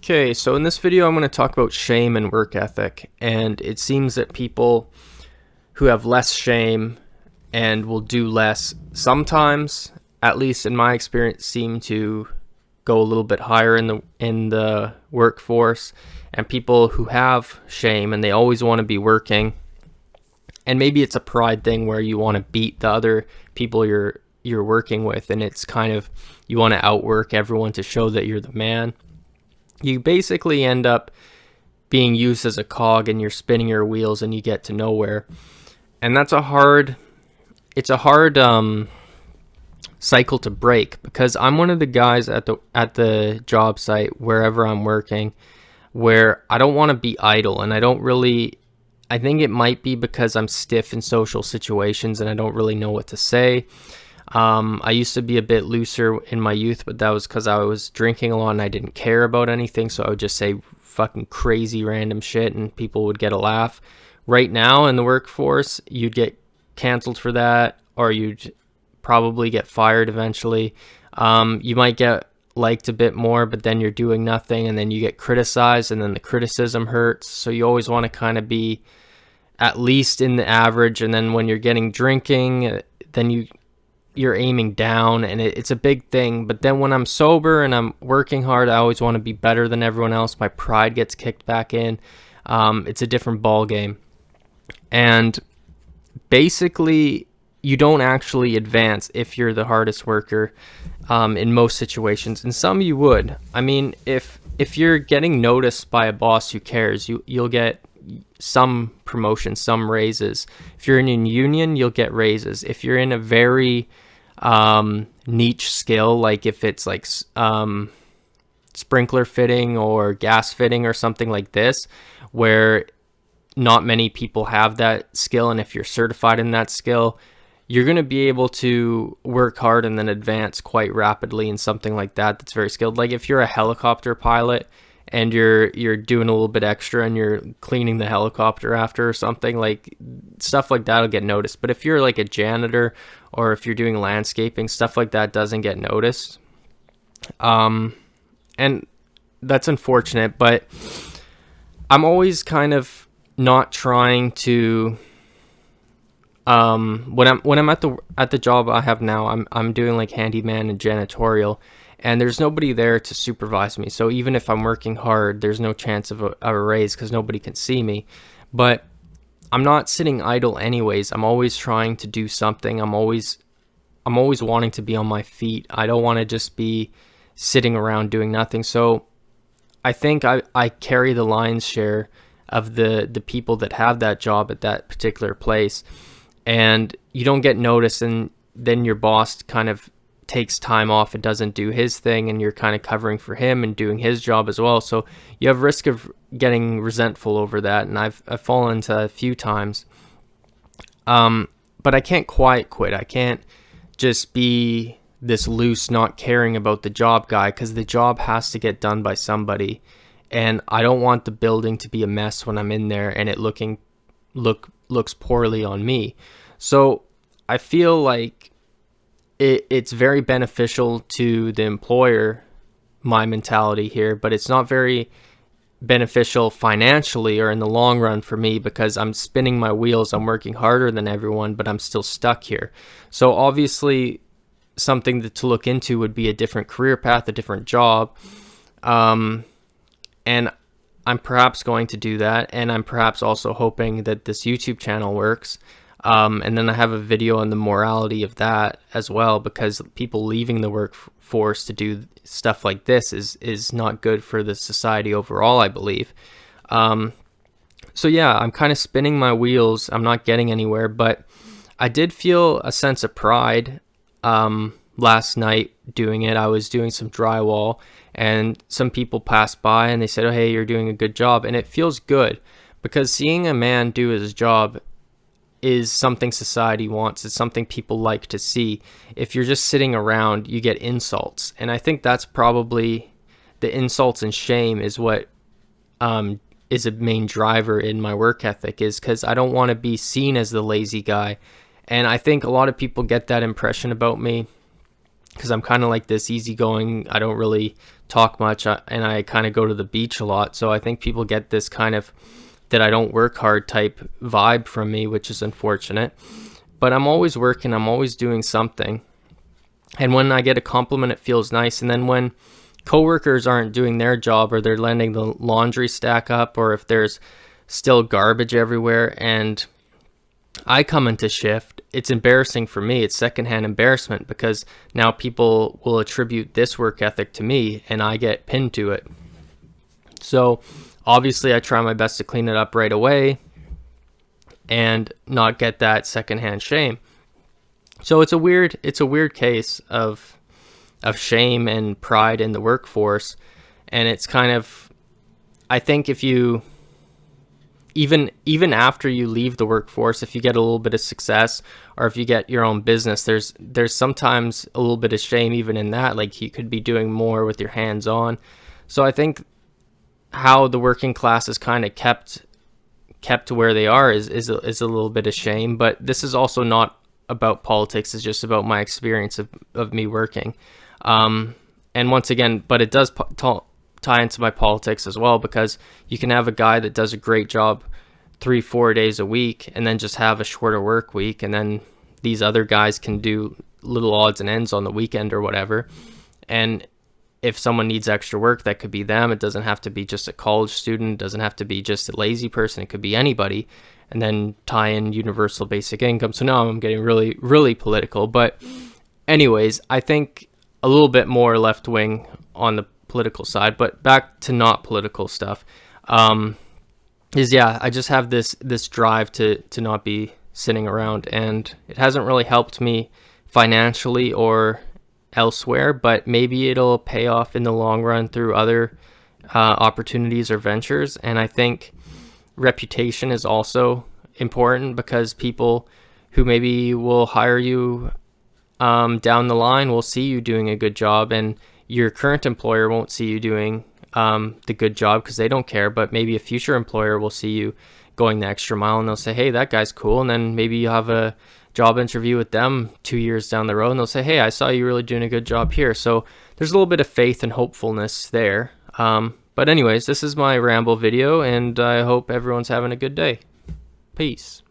Okay, so in this video I'm going to talk about shame and work ethic, and it seems that people who have less shame and will do less sometimes, at least in my experience, seem to go a little bit higher in the workforce, and people who have shame and they always want to be working, and maybe it's a pride thing where you want to beat the other people you're working with, and it's kind of you want to outwork everyone to show that you're the man. You basically end up being used as a cog and you're spinning your wheels and you get to nowhere. And it's a hard cycle to break, because I'm one of the guys at the job site, wherever I'm working, where I don't want to be idle, and I think it might be because I'm stiff in social situations and I don't really know what to say. I used to be a bit looser in my youth, but that was because I was drinking a lot and I didn't care about anything, so I would just say fucking crazy random shit and people would get a laugh. Right now in the workforce, you'd get canceled for that, or you'd probably get fired eventually. You might get liked a bit more, but then you're doing nothing, and then you get criticized, and then the criticism hurts. So you always want to kind of be at least in the average, and then when you're getting drinking, then you're aiming down, and it's a big thing. But then when I'm sober and I'm working hard, I always want to be better than everyone else. My pride gets kicked back in. It's a different ball game, and basically you don't actually advance if you're the hardest worker in most situations. In some you would. I mean, if you're getting noticed by a boss who cares, you'll get some promotions, some raises. If you're in a union, you'll get raises. If you're in a very niche skill, like if it's like sprinkler fitting or gas fitting or something like this, where not many people have that skill, and if you're certified in that skill, you're going to be able to work hard and then advance quite rapidly in something like that that's very skilled. Like if you're a helicopter pilot and you're doing a little bit extra and you're cleaning the helicopter after or something, like stuff like that'll get noticed. But if you're like a janitor, or if you're doing landscaping, stuff like that doesn't get noticed. And that's unfortunate, but I'm always kind of not trying to when I'm at the job I have now, I'm doing like handyman and janitorial, and there's nobody there to supervise me. So even if I'm working hard, there's no chance of a raise because nobody can see me. But I'm not sitting idle anyways. I'm always trying to do something. I'm always wanting to be on my feet. I don't want to just be sitting around doing nothing. So I think I carry the lion's share of the people that have that job at that particular place. And you don't get noticed, and then your boss kind of takes time off and doesn't do his thing, and you're kind of covering for him and doing his job as well. So you have risk of getting resentful over that, and I've fallen into a few times. But I can't quite quit. I can't just be this loose, not caring about the job guy, because the job has to get done by somebody, and I don't want the building to be a mess when I'm in there and it looks poorly on me. So I feel like it's very beneficial to the employer, my mentality here, but it's not very beneficial financially or in the long run for me, because I'm spinning my wheels. I'm working harder than everyone, but I'm still stuck here. So obviously something to look into would be a different career path, a different job. And I'm perhaps going to do that, and I'm perhaps also hoping that this YouTube channel works. And then I have a video on the morality of that as well, because people leaving the workforce to do stuff like this is not good for the society overall, I believe. So yeah, I'm kind of spinning my wheels. I'm not getting anywhere, but I did feel a sense of pride last night doing it. I was doing some drywall, and some people passed by and they said, "Oh, hey, you're doing a good job." And it feels good, because seeing a man do his job is something society wants. It's something people like to see. If you're just sitting around, you get insults. And I think that's probably the insults and shame is what is a main driver in my work ethic, is because I don't want to be seen as the lazy guy. And I think a lot of people get that impression about me. because I'm kind of like this easygoing. I don't really talk much, and I kind of go to the beach a lot. So I think people get this kind of that I don't work hard type vibe from me, which is unfortunate. But I'm always working, I'm always doing something. And when I get a compliment, it feels nice. And then when coworkers aren't doing their job, or they're letting the laundry stack up, or if there's still garbage everywhere and I come into shift, it's embarrassing for me. It's secondhand embarrassment, because now people will attribute this work ethic to me and I get pinned to it. So obviously I try my best to clean it up right away and not get that secondhand shame. So it's a weird case of shame and pride in the workforce. And it's kind of, I think if you even after you leave the workforce, if you get a little bit of success, or if you get your own business, there's sometimes a little bit of shame even in that. Like, you could be doing more with your hands on. So I think how the working class is kind of kept to where they are is a little bit of shame. But this is also not about politics. It's just about my experience of me working. And once again, but it does tie into my politics as well, because you can have a guy that does a great job 3-4 days a week and then just have a shorter work week, and then these other guys can do little odds and ends on the weekend or whatever. And if someone needs extra work, that could be them. It doesn't have to be just a college student, it doesn't have to be just a lazy person, it could be anybody. And then tie in universal basic income. So now I'm getting really, really political. But anyways, I think a little bit more left wing on the political side, but back to not political stuff, I just have this drive to not be sitting around, and it hasn't really helped me financially or elsewhere, but maybe it'll pay off in the long run through other opportunities or ventures. And I think reputation is also important, because people who maybe will hire you down the line will see you doing a good job, and your current employer won't see you doing the good job because they don't care. But maybe a future employer will see you going the extra mile, and they'll say, hey, that guy's cool. And then maybe you have a job interview with them 2 years down the road, and they'll say, hey, I saw you really doing a good job here. So there's a little bit of faith and hopefulness there. But anyways, this is my ramble video, and I hope everyone's having a good day. Peace.